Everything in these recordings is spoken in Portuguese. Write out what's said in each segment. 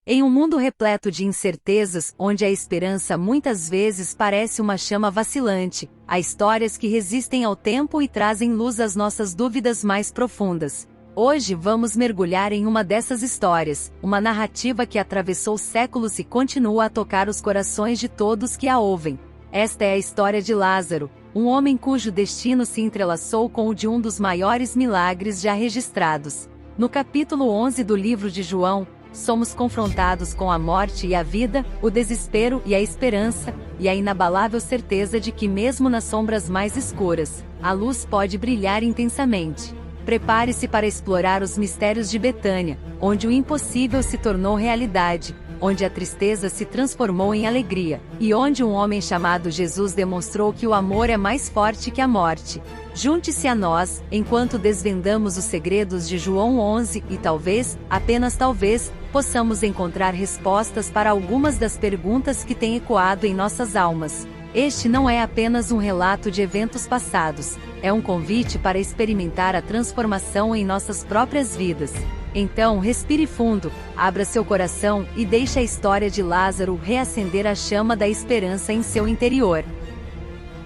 Em um mundo repleto de incertezas, onde a esperança muitas vezes parece uma chama vacilante, há histórias que resistem ao tempo e trazem luz às nossas dúvidas mais profundas. Hoje vamos mergulhar em uma dessas histórias, uma narrativa que atravessou séculos e continua a tocar os corações de todos que a ouvem. Esta é a história de Lázaro, um homem cujo destino se entrelaçou com o de um dos maiores milagres já registrados. No capítulo 11 do livro de João, somos confrontados com a morte e a vida, o desespero e a esperança, e a inabalável certeza de que mesmo nas sombras mais escuras, a luz pode brilhar intensamente. Prepare-se para explorar os mistérios de Betânia, onde o impossível se tornou realidade, onde a tristeza se transformou em alegria, e onde um homem chamado Jesus demonstrou que o amor é mais forte que a morte. Junte-se a nós, enquanto desvendamos os segredos de João 11 e talvez, apenas talvez, possamos encontrar respostas para algumas das perguntas que têm ecoado em nossas almas. Este não é apenas um relato de eventos passados, é um convite para experimentar a transformação em nossas próprias vidas. Então respire fundo, abra seu coração e deixe a história de Lázaro reacender a chama da esperança em seu interior.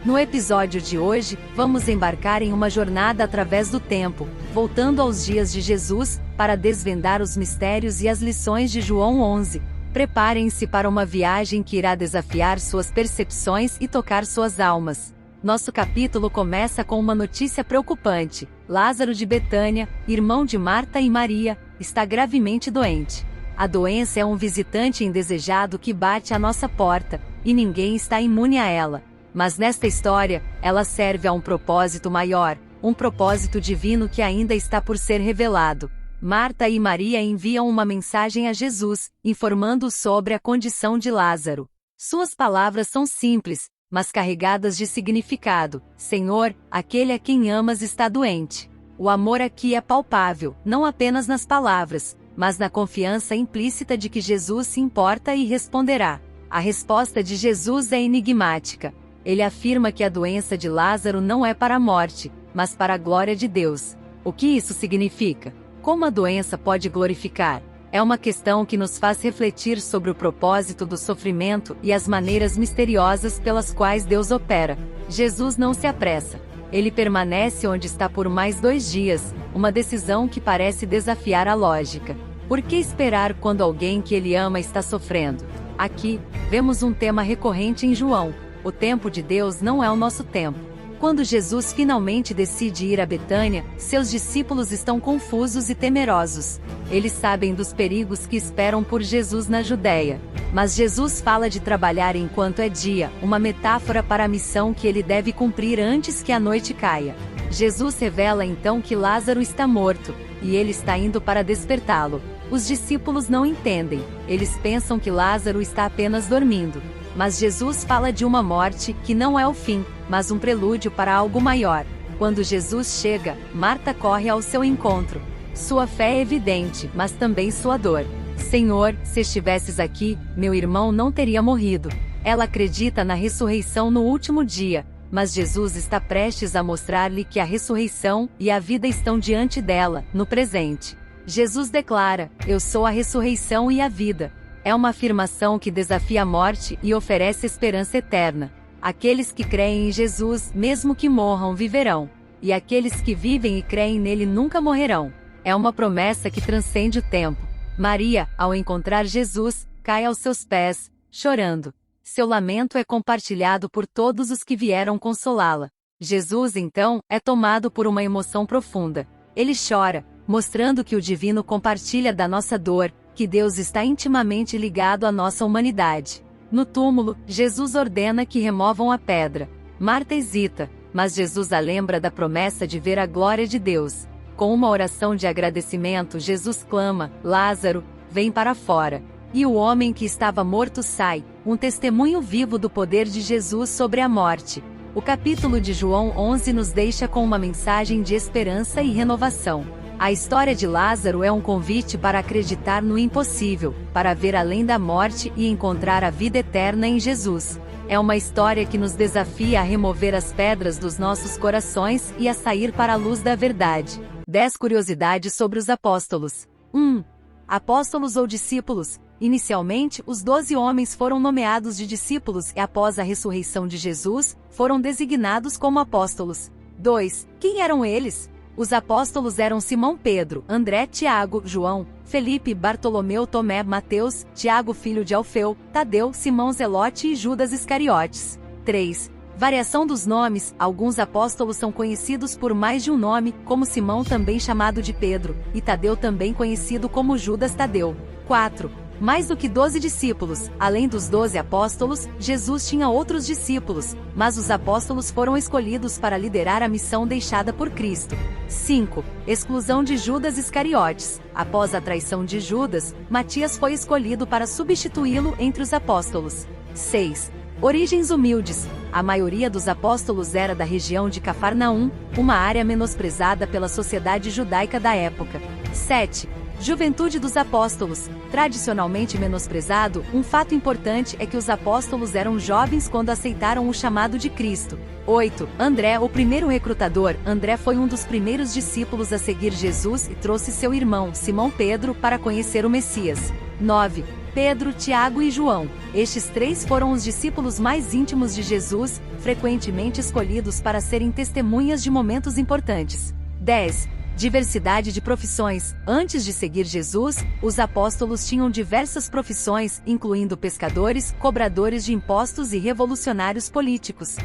No episódio de hoje, vamos embarcar em uma jornada através do tempo, voltando aos dias de Jesus, para desvendar os mistérios e as lições de João 11. Preparem-se para uma viagem que irá desafiar suas percepções e tocar suas almas. Nosso capítulo começa com uma notícia preocupante. Lázaro de Betânia, irmão de Marta e Maria, está gravemente doente. A doença é um visitante indesejado que bate à nossa porta, e ninguém está imune a ela. Mas nesta história, ela serve a um propósito maior, um propósito divino que ainda está por ser revelado. Marta e Maria enviam uma mensagem a Jesus, informando sobre a condição de Lázaro. Suas palavras são simples, mas carregadas de significado. Senhor, aquele a quem amas está doente. O amor aqui é palpável, não apenas nas palavras, mas na confiança implícita de que Jesus se importa e responderá. A resposta de Jesus é enigmática. Ele afirma que a doença de Lázaro não é para a morte, mas para a glória de Deus. O que isso significa? Como a doença pode glorificar? É uma questão que nos faz refletir sobre o propósito do sofrimento e as maneiras misteriosas pelas quais Deus opera. Jesus não se apressa. Ele permanece onde está por mais 2 dias, uma decisão que parece desafiar a lógica. Por que esperar quando alguém que ele ama está sofrendo? Aqui, vemos um tema recorrente em João. O tempo de Deus não é o nosso tempo. Quando Jesus finalmente decide ir a Betânia, seus discípulos estão confusos e temerosos. Eles sabem dos perigos que esperam por Jesus na Judéia. Mas Jesus fala de trabalhar enquanto é dia, uma metáfora para a missão que ele deve cumprir antes que a noite caia. Jesus revela então que Lázaro está morto, e ele está indo para despertá-lo. Os discípulos não entendem, eles pensam que Lázaro está apenas dormindo. Mas Jesus fala de uma morte que não é o fim, mas um prelúdio para algo maior. Quando Jesus chega, Marta corre ao seu encontro. Sua fé é evidente, mas também sua dor. Senhor, se estivesses aqui, meu irmão não teria morrido. Ela acredita na ressurreição no último dia, mas Jesus está prestes a mostrar-lhe que a ressurreição e a vida estão diante dela, no presente. Jesus declara: Eu sou a ressurreição e a vida. É uma afirmação que desafia a morte e oferece esperança eterna. Aqueles que creem em Jesus, mesmo que morram, viverão. E aqueles que vivem e creem nele nunca morrerão. É uma promessa que transcende o tempo. Maria, ao encontrar Jesus, cai aos seus pés, chorando. Seu lamento é compartilhado por todos os que vieram consolá-la. Jesus, então, é tomado por uma emoção profunda. Ele chora, mostrando que o divino compartilha da nossa dor, que Deus está intimamente ligado à nossa humanidade. No túmulo, Jesus ordena que removam a pedra. Marta hesita, mas Jesus a lembra da promessa de ver a glória de Deus. Com uma oração de agradecimento, Jesus clama: Lázaro, vem para fora. E o homem que estava morto sai, um testemunho vivo do poder de Jesus sobre a morte. O capítulo de João 11 nos deixa com uma mensagem de esperança e renovação. A história de Lázaro é um convite para acreditar no impossível, para ver além da morte e encontrar a vida eterna em Jesus. É uma história que nos desafia a remover as pedras dos nossos corações e a sair para a luz da verdade. 10 curiosidades sobre os apóstolos. 1. Apóstolos ou discípulos. Inicialmente, os 12 homens foram nomeados de discípulos e após a ressurreição de Jesus, foram designados como apóstolos. 2. Quem eram eles? Os apóstolos eram Simão Pedro, André, Tiago, João, Felipe, Bartolomeu, Tomé, Mateus, Tiago filho de Alfeu, Tadeu, Simão Zelote e Judas Iscariotes. 3. Variação dos nomes, alguns apóstolos são conhecidos por mais de um nome, como Simão também chamado de Pedro, e Tadeu também conhecido como Judas Tadeu. 4. Mais do que 12 discípulos, além dos 12 apóstolos, Jesus tinha outros discípulos, mas os apóstolos foram escolhidos para liderar a missão deixada por Cristo. 5. Exclusão de Judas Iscariotes. Após a traição de Judas, Matias foi escolhido para substituí-lo entre os apóstolos. 6. Origens humildes. A maioria dos apóstolos era da região de Cafarnaum, uma área menosprezada pela sociedade judaica da época. 7. Juventude dos apóstolos. Tradicionalmente menosprezado, um fato importante é que os apóstolos eram jovens quando aceitaram o chamado de Cristo. 8. André, o primeiro recrutador. André foi um dos primeiros discípulos a seguir Jesus e trouxe seu irmão, Simão Pedro, para conhecer o Messias. 9. Pedro, Tiago e João. Estes 3 foram os discípulos mais íntimos de Jesus, frequentemente escolhidos para serem testemunhas de momentos importantes. 10. Diversidade de profissões. Antes de seguir Jesus, os apóstolos tinham diversas profissões, incluindo pescadores, cobradores de impostos e revolucionários políticos.